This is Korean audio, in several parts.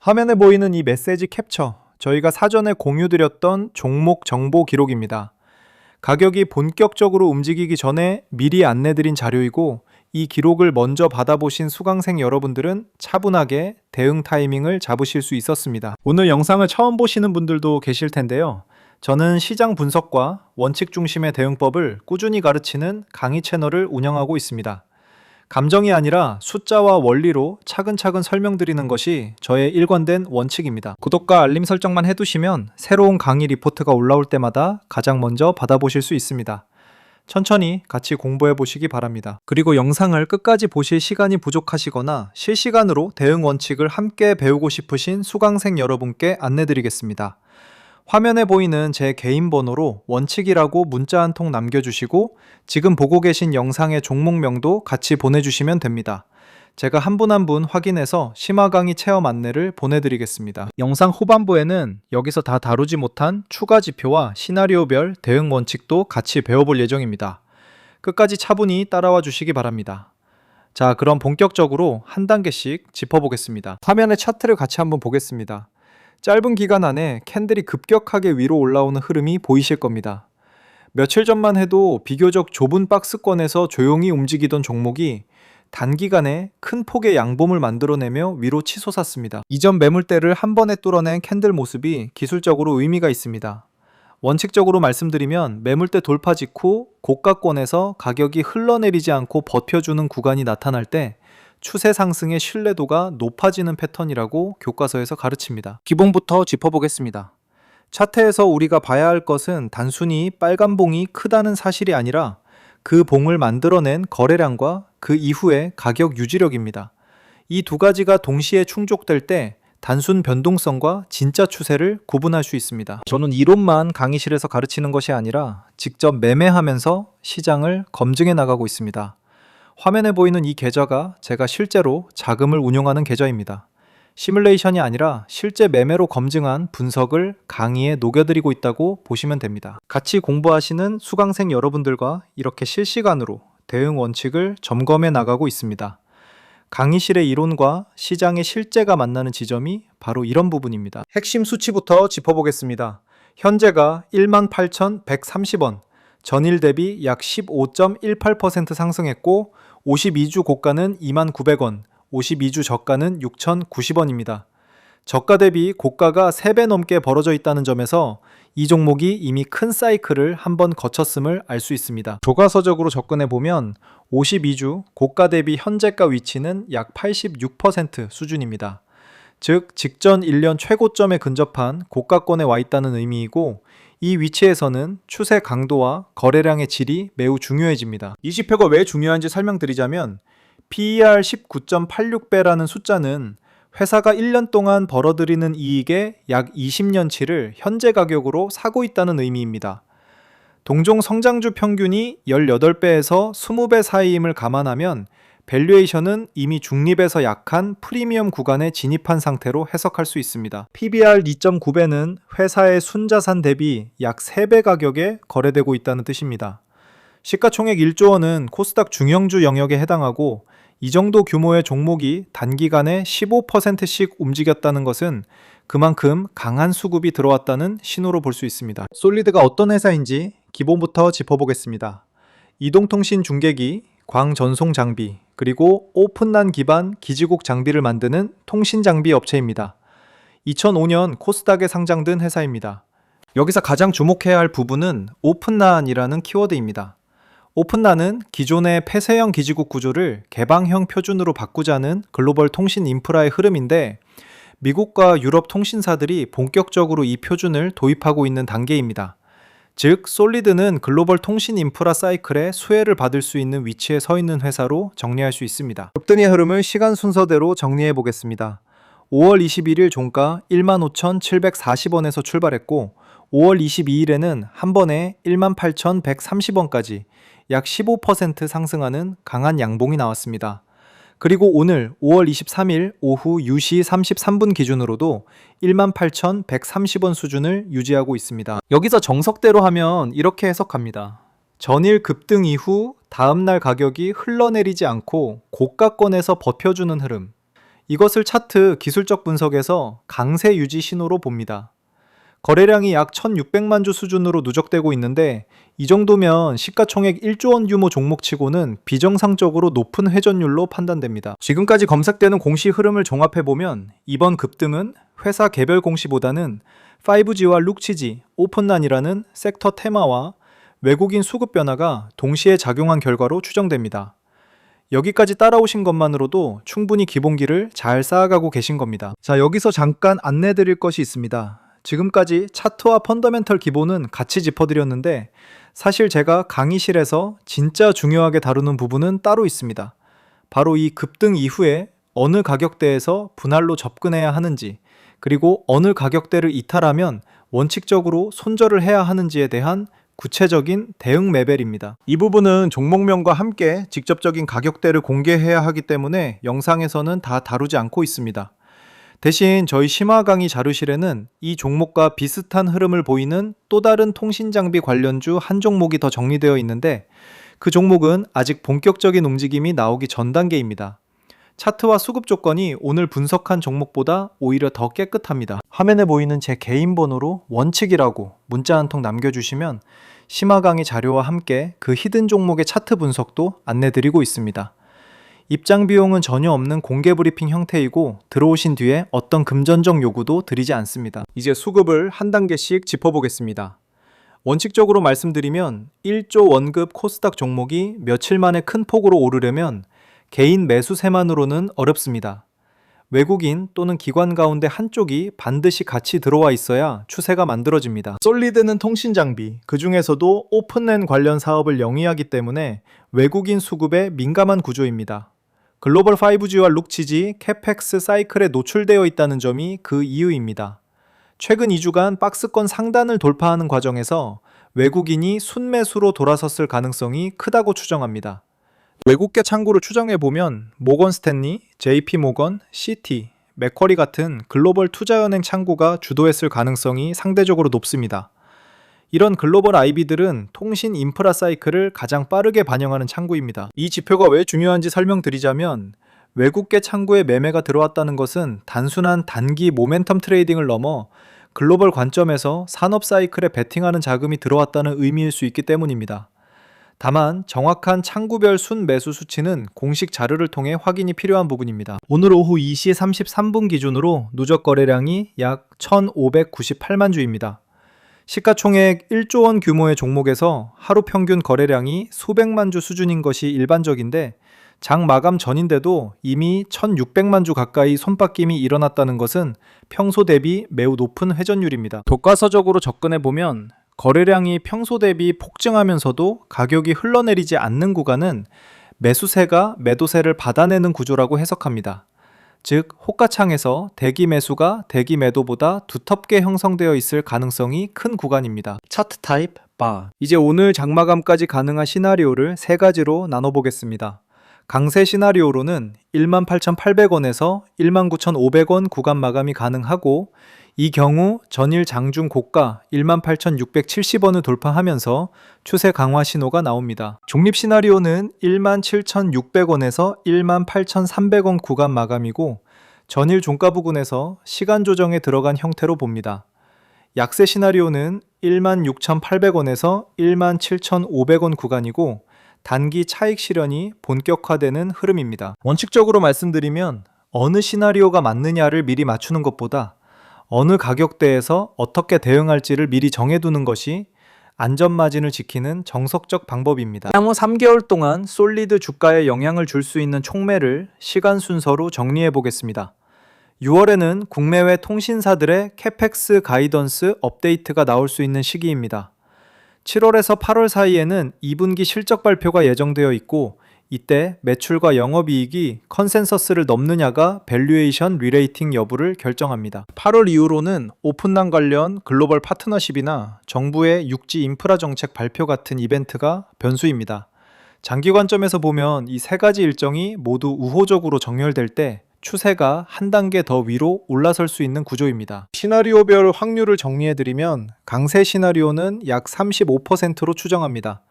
화면에 보이는 이 메시지 캡처, 저희가 사전에 공유드렸던 종목 정보 기록입니다. 가격이 본격적으로 움직이기 전에 미리 안내드린 자료이고, 이 기록을 먼저 받아보신 수강생 여러분들은 차분하게 대응 타이밍을 잡으실 수 있었습니다. 오늘 영상을 처음 보시는 분들도 계실 텐데요. 저는 시장 분석과 원칙 중심의 대응법을 꾸준히 가르치는 강의 채널을 운영하고 있습니다. 감정이 아니라 숫자와 원리로 차근차근 설명드리는 것이 저의 일관된 원칙입니다. 구독과 알림 설정만 해두시면 새로운 강의 리포트가 올라올 때마다 가장 먼저 받아보실 수 있습니다. 천천히 같이 공부해 보시기 바랍니다. 그리고 영상을 끝까지 보실 시간이 부족하시거나 실시간으로 대응 원칙을 함께 배우고 싶으신 수강생 여러분께 안내드리겠습니다. 화면에 보이는 제 개인 번호로 원칙이라고 문자 한 통 남겨주시고 지금 보고 계신 영상의 종목명도 같이 보내주시면 됩니다. 제가 한 분 한 분 확인해서 심화 강의 체험 안내를 보내드리겠습니다. 영상 후반부에는 여기서 다 다루지 못한 추가 지표와 시나리오별 대응 원칙도 같이 배워볼 예정입니다. 끝까지 차분히 따라와 주시기 바랍니다. 자, 그럼 본격적으로 한 단계씩 짚어보겠습니다. 화면의 차트를 같이 한번 보겠습니다. 짧은 기간 안에 캔들이 급격하게 위로 올라오는 흐름이 보이실 겁니다. 며칠 전만 해도 비교적 좁은 박스권에서 조용히 움직이던 종목이 단기간에 큰 폭의 양봉을 만들어내며 위로 치솟았습니다. 이전 매물대를 한 번에 뚫어낸 캔들 모습이 기술적으로 의미가 있습니다. 원칙적으로 말씀드리면 매물대 돌파 직후 고가권에서 가격이 흘러내리지 않고 버텨주는 구간이 나타날 때 추세 상승의 신뢰도가 높아지는 패턴이라고 교과서에서 가르칩니다. 기본부터 짚어보겠습니다. 차트에서 우리가 봐야 할 것은 단순히 빨간 봉이 크다는 사실이 아니라 그 봉을 만들어낸 거래량과 그 이후의 가격 유지력입니다. 이 두 가지가 동시에 충족될 때 단순 변동성과 진짜 추세를 구분할 수 있습니다. 저는 이론만 강의실에서 가르치는 것이 아니라 직접 매매하면서 시장을 검증해 나가고 있습니다. 화면에 보이는 이 계좌가 제가 실제로 자금을 운용하는 계좌입니다. 시뮬레이션이 아니라 실제 매매로 검증한 분석을 강의에 녹여드리고 있다고 보시면 됩니다. 같이 공부하시는 수강생 여러분들과 이렇게 실시간으로 대응 원칙을 점검해 나가고 있습니다. 강의실의 이론과 시장의 실제가 만나는 지점이 바로 이런 부분입니다. 핵심 수치부터 짚어보겠습니다. 현재가 18,130원, 전일 대비 약 15.18% 상승했고 52주 고가는 29,000원, 52주 저가는 6,090원입니다. 저가 대비 고가가 3배 넘게 벌어져 있다는 점에서 이 종목이 이미 큰 사이클을 한번 거쳤음을 알 수 있습니다. 교과서적으로 접근해 보면 52주 고가 대비 현재가 위치는 약 86% 수준입니다. 즉 직전 1년 최고점에 근접한 고가권에 와 있다는 의미이고 이 위치에서는 추세 강도와 거래량의 질이 매우 중요해집니다. 이 지표가 왜 중요한지 설명드리자면 PER 19.86배라는 숫자는 회사가 1년 동안 벌어들이는 이익의 약 20년치를 현재 가격으로 사고 있다는 의미입니다. 동종 성장주 평균이 18배에서 20배 사이임을 감안하면 밸류에이션은 이미 중립에서 약한 프리미엄 구간에 진입한 상태로 해석할 수 있습니다. PBR 2.9배는 회사의 순자산 대비 약 3배 가격에 거래되고 있다는 뜻입니다. 시가총액 1조 원은 코스닥 중형주 영역에 해당하고 이 정도 규모의 종목이 단기간에 15%씩 움직였다는 것은 그만큼 강한 수급이 들어왔다는 신호로 볼 수 있습니다. 솔리드가 어떤 회사인지 기본부터 짚어보겠습니다. 이동통신 중계기, 광전송 장비, 그리고 오픈란 기반 기지국 장비를 만드는 통신 장비 업체입니다. 2005년 코스닥에 상장된 회사입니다. 여기서 가장 주목해야 할 부분은 오픈란이라는 키워드입니다. 오픈란은 기존의 폐쇄형 기지국 구조를 개방형 표준으로 바꾸자는 글로벌 통신 인프라의 흐름인데 미국과 유럽 통신사들이 본격적으로 이 표준을 도입하고 있는 단계입니다. 즉, 솔리드는 글로벌 통신 인프라 사이클에 수혜를 받을 수 있는 위치에 서 있는 회사로 정리할 수 있습니다. 급등의 흐름을 시간 순서대로 정리해 보겠습니다. 5월 21일 종가 15,740원에서 출발했고 5월 22일에는 한 번에 18,130원까지 약 15% 상승하는 강한 양봉이 나왔습니다. 그리고 오늘 5월 23일 오후 2시 33분 기준으로도 18,130원 수준을 유지하고 있습니다. 여기서 정석대로 하면 이렇게 해석합니다. 전일 급등 이후 다음날 가격이 흘러내리지 않고 고가권에서 버텨주는 흐름, 이것을 차트 기술적 분석에서 강세 유지 신호로 봅니다. 거래량이 약 1600만 주 수준으로 누적되고 있는데 이 정도면 시가총액 1조 원 규모 종목치고는 비정상적으로 높은 회전율로 판단됩니다. 지금까지 검색되는 공시 흐름을 종합해보면 이번 급등은 회사 개별 공시보다는 5G와 룩치지, 오픈란이라는 섹터 테마와 외국인 수급 변화가 동시에 작용한 결과로 추정됩니다. 여기까지 따라오신 것만으로도 충분히 기본기를 잘 쌓아가고 계신 겁니다. 자, 여기서 잠깐 안내 드릴 것이 있습니다. 지금까지 차트와 펀더멘털 기본은 같이 짚어드렸는데 사실 제가 강의실에서 진짜 중요하게 다루는 부분은 따로 있습니다. 바로 이 급등 이후에 어느 가격대에서 분할로 접근해야 하는지, 그리고 어느 가격대를 이탈하면 원칙적으로 손절을 해야 하는지에 대한 구체적인 대응 레벨입니다. 이 부분은 종목명과 함께 직접적인 가격대를 공개해야 하기 때문에 영상에서는 다 다루지 않고 있습니다. 대신 저희 심화 강의 자료실에는 이 종목과 비슷한 흐름을 보이는 또 다른 통신장비 관련주 한 종목이 더 정리되어 있는데 그 종목은 아직 본격적인 움직임이 나오기 전 단계입니다. 차트와 수급 조건이 오늘 분석한 종목보다 오히려 더 깨끗합니다. 화면에 보이는 제 개인 번호로 원칙이라고 문자 한 통 남겨주시면 심화 강의 자료와 함께 그 히든 종목의 차트 분석도 안내드리고 있습니다. 입장 비용은 전혀 없는 공개 브리핑 형태이고 들어오신 뒤에 어떤 금전적 요구도 드리지 않습니다. 이제 수급을 한 단계씩 짚어보겠습니다. 원칙적으로 말씀드리면 1조 원급 코스닥 종목이 며칠 만에 큰 폭으로 오르려면 개인 매수세만으로는 어렵습니다. 외국인 또는 기관 가운데 한쪽이 반드시 같이 들어와 있어야 추세가 만들어집니다. 솔리드는 통신장비, 그 중에서도 오픈랜 관련 사업을 영위하기 때문에 외국인 수급에 민감한 구조입니다. 글로벌 5G와 룩치지, 캐펙스 사이클에 노출되어 있다는 점이 그 이유입니다. 최근 2주간 박스권 상단을 돌파하는 과정에서 외국인이 순매수로 돌아섰을 가능성이 크다고 추정합니다. 외국계 창구를 추정해보면 모건 스탠리, JP 모건, 시티, 맥쿼리 같은 글로벌 투자은행 창구가 주도했을 가능성이 상대적으로 높습니다. 이런 글로벌 IB들은 통신 인프라 사이클을 가장 빠르게 반영하는 창구입니다. 이 지표가 왜 중요한지 설명드리자면 외국계 창구에 매매가 들어왔다는 것은 단순한 단기 모멘텀 트레이딩을 넘어 글로벌 관점에서 산업 사이클에 베팅하는 자금이 들어왔다는 의미일 수 있기 때문입니다. 다만 정확한 창구별 순매수 수치는 공식 자료를 통해 확인이 필요한 부분입니다. 오늘 오후 2시 33분 기준으로 누적 거래량이 약 1,598만 주입니다. 시가총액 1조 원 규모의 종목에서 하루 평균 거래량이 수백만 주 수준인 것이 일반적인데 장 마감 전인데도 이미 1,600만 주 가까이 손바뀜이 일어났다는 것은 평소 대비 매우 높은 회전율입니다. 독과서적으로 접근해보면 거래량이 평소 대비 폭증하면서도 가격이 흘러내리지 않는 구간은 매수세가 매도세를 받아내는 구조라고 해석합니다. 즉, 호가창에서 대기 매수가 대기 매도보다 두텁게 형성되어 있을 가능성이 큰 구간입니다. 차트 타입 바. 이제 오늘 장마감까지 가능한 시나리오를 세 가지로 나눠보겠습니다. 강세 시나리오로는 18,800원에서 19,500원 구간 마감이 가능하고 이 경우 전일 장중 고가 18,670원을 돌파하면서 추세 강화 신호가 나옵니다. 중립 시나리오는 17,600원에서 18,300원 구간 마감이고 전일 종가 부근에서 시간 조정에 들어간 형태로 봅니다. 약세 시나리오는 16,800원에서 17,500원 구간이고 단기 차익 실현이 본격화되는 흐름입니다. 원칙적으로 말씀드리면 어느 시나리오가 맞느냐를 미리 맞추는 것보다 어느 가격대에서 어떻게 대응할지를 미리 정해두는 것이 안전마진을 지키는 정석적 방법입니다. 향후 3개월 동안 솔리드 주가에 영향을 줄 수 있는 촉매를 시간 순서로 정리해 보겠습니다. 6월에는 국내외 통신사들의 캐펙스 가이던스 업데이트가 나올 수 있는 시기입니다. 7월에서 8월 사이에는 2분기 실적 발표가 예정되어 있고 이때 매출과 영업이익이 컨센서스를 넘느냐가 밸류에이션 리레이팅 여부를 결정합니다. 8월 이후로는 오픈란 관련 글로벌 파트너십이나 정부의 육지 인프라 정책 발표 같은 이벤트가 변수입니다. 장기 관점에서 보면 이 세 가지 일정이 모두 우호적으로 정렬될 때 추세가 한 단계 더 위로 올라설 수 있는 구조입니다. 시나리오별 확률을 정리해드리면 강세 시나리오는 약 35%로 추정합니다.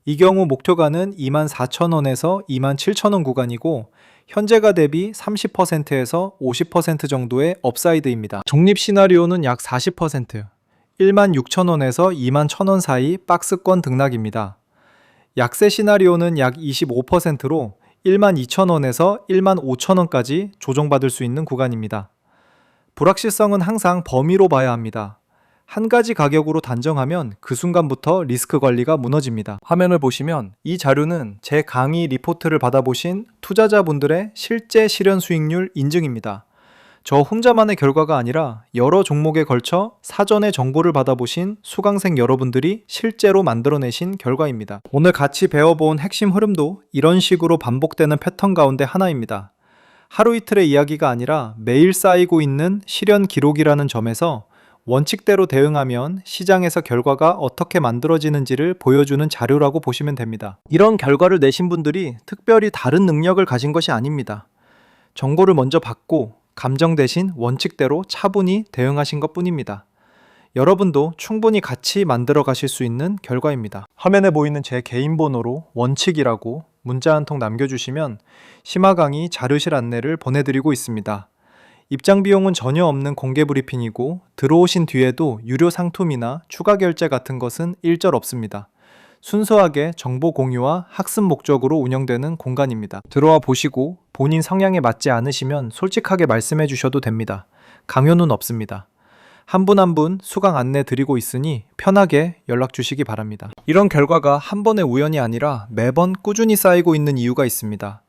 이 경우 목표가는 24,000원에서 27,000원 구간이고 현재가 대비 30%에서 50% 정도의 업사이드입니다. 적립 시나리오는 약 40%, 16,000원에서 21,000원 사이 박스권 등락입니다. 약세 시나리오는 약 25%로 12,000원에서 15,000원까지 조정받을 수 있는 구간입니다. 불확실성은 항상 범위로 봐야 합니다. 한 가지 가격으로 단정하면 그 순간부터 리스크 관리가 무너집니다. 화면을 보시면 이 자료는 제 강의 리포트를 받아보신 투자자분들의 실제 실현 수익률 인증입니다. 저 혼자만의 결과가 아니라 여러 종목에 걸쳐 사전에 정보를 받아보신 수강생 여러분들이 실제로 만들어내신 결과입니다. 오늘 같이 배워본 핵심 흐름도 이런 식으로 반복되는 패턴 가운데 하나입니다. 하루 이틀의 이야기가 아니라 매일 쌓이고 있는 실현 기록이라는 점에서 원칙대로 대응하면 시장에서 결과가 어떻게 만들어지는지를 보여주는 자료라고 보시면 됩니다. 이런 결과를 내신 분들이 특별히 다른 능력을 가진 것이 아닙니다. 정보를 먼저 받고 감정 대신 원칙대로 차분히 대응하신 것 뿐입니다. 여러분도 충분히 같이 만들어 가실 수 있는 결과입니다. 화면에 보이는 제 개인 번호로 원칙이라고 문자 한 통 남겨주시면 심화 강의 자료실 안내를 보내드리고 있습니다. 입장 비용은 전혀 없는 공개 브리핑이고 들어오신 뒤에도 유료 상품이나 추가 결제 같은 것은 일절 없습니다. 순수하게 정보 공유와 학습 목적으로 운영되는 공간입니다. 들어와 보시고 본인 성향에 맞지 않으시면 솔직하게 말씀해 주셔도 됩니다. 강요는 없습니다. 한 분 한 분 수강 안내 드리고 있으니 편하게 연락 주시기 바랍니다. 이런 결과가 한 번의 우연이 아니라 매번 꾸준히 쌓이고 있는 이유가 있습니다.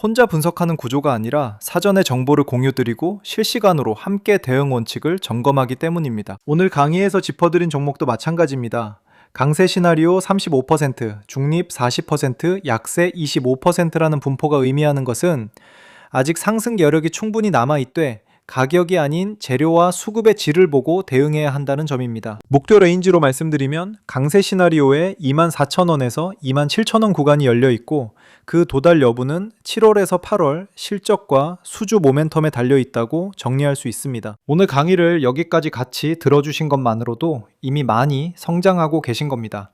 혼자 분석하는 구조가 아니라 사전에 정보를 공유드리고 실시간으로 함께 대응 원칙을 점검하기 때문입니다. 오늘 강의에서 짚어드린 종목도 마찬가지입니다. 강세 시나리오 35%, 중립 40%, 약세 25%라는 분포가 의미하는 것은 아직 상승 여력이 충분히 남아있되 가격이 아닌 재료와 수급의 질을 보고 대응해야 한다는 점입니다. 목표 레인지로 말씀드리면 강세 시나리오에 24,000원에서 27,000원 구간이 열려 있고 그 도달 여부는 7월에서 8월 실적과 수주 모멘텀에 달려 있다고 정리할 수 있습니다. 오늘 강의를 여기까지 같이 들어주신 것만으로도 이미 많이 성장하고 계신 겁니다.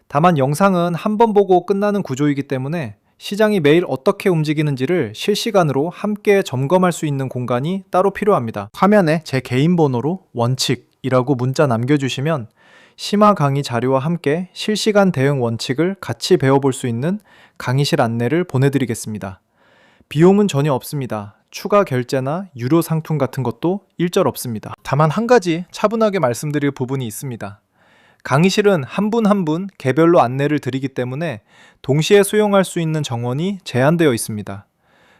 다만 영상은 한 번 보고 끝나는 구조이기 때문에 시장이 매일 어떻게 움직이는지를 실시간으로 함께 점검할 수 있는 공간이 따로 필요합니다. 화면에 제 개인 번호로 원칙이라고 문자 남겨주시면 심화 강의 자료와 함께 실시간 대응 원칙을 같이 배워볼 수 있는 강의실 안내를 보내드리겠습니다. 비용은 전혀 없습니다. 추가 결제나 유료 상품 같은 것도 일절 없습니다. 다만 한 가지 차분하게 말씀드릴 부분이 있습니다. 강의실은 한 분 한 분 개별로 안내를 드리기 때문에 동시에 수용할 수 있는 정원이 제한되어 있습니다.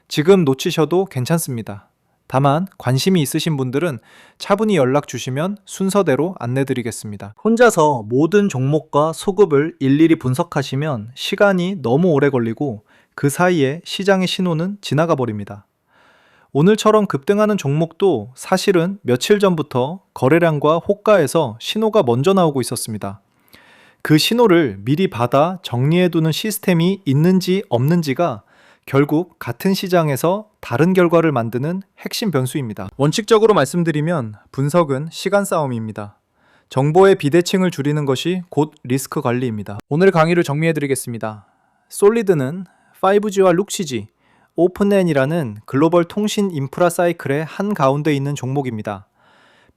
지금 놓치셔도 괜찮습니다. 다만 관심이 있으신 분들은 차분히 연락 주시면 순서대로 안내 드리겠습니다. 혼자서 모든 종목과 수급을 일일이 분석하시면 시간이 너무 오래 걸리고 그 사이에 시장의 신호는 지나가 버립니다. 오늘처럼 급등하는 종목도 사실은 며칠 전부터 거래량과 호가에서 신호가 먼저 나오고 있었습니다. 그 신호를 미리 받아 정리해두는 시스템이 있는지 없는지가 결국 같은 시장에서 다른 결과를 만드는 핵심 변수입니다. 원칙적으로 말씀드리면 분석은 시간 싸움입니다. 정보의 비대칭을 줄이는 것이 곧 리스크 관리입니다. 오늘 강의를 정리해드리겠습니다. 솔리드는 5G와 룩시지, 오픈N이라는 글로벌 통신 인프라 사이클의 한가운데 있는 종목입니다.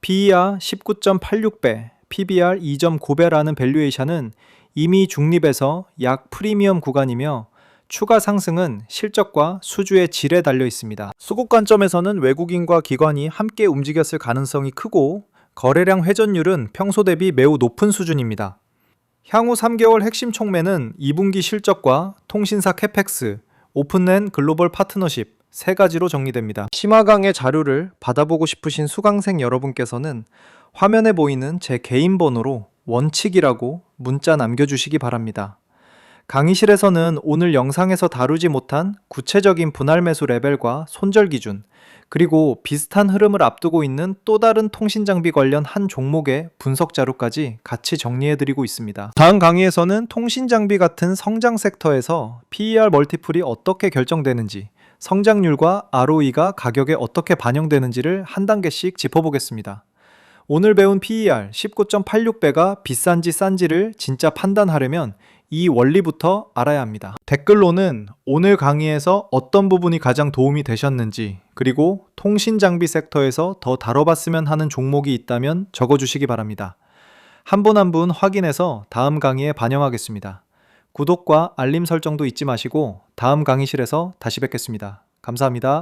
PER 19.86배, PBR 2.9배라는 밸류에이션은 이미 중립에서 약 프리미엄 구간이며 추가 상승은 실적과 수주의 질에 달려 있습니다. 수급 관점에서는 외국인과 기관이 함께 움직였을 가능성이 크고 거래량 회전율은 평소 대비 매우 높은 수준입니다. 향후 3개월 핵심 촉매는 2분기 실적과 통신사 캐펙스, 오픈N 글로벌 파트너십 세 가지로 정리됩니다. 심화강의 자료를 받아보고 싶으신 수강생 여러분께서는 화면에 보이는 제 개인 번호로 원칙이라고 문자 남겨주시기 바랍니다. 강의실에서는 오늘 영상에서 다루지 못한 구체적인 분할 매수 레벨과 손절 기준, 그리고 비슷한 흐름을 앞두고 있는 또 다른 통신장비 관련 한 종목의 분석 자료까지 같이 정리해드리고 있습니다. 다음 강의에서는 통신장비 같은 성장 섹터에서 PER 멀티플이 어떻게 결정되는지, 성장률과 ROE가 가격에 어떻게 반영되는지를 한 단계씩 짚어보겠습니다. 오늘 배운 PER 19.86배가 비싼지 싼지를 진짜 판단하려면 이 원리부터 알아야 합니다. 댓글로는 오늘 강의에서 어떤 부분이 가장 도움이 되셨는지, 그리고 통신 장비 섹터에서 더 다뤄봤으면 하는 종목이 있다면 적어주시기 바랍니다. 한 분 한 분 확인해서 다음 강의에 반영하겠습니다. 구독과 알림 설정도 잊지 마시고 다음 강의실에서 다시 뵙겠습니다. 감사합니다.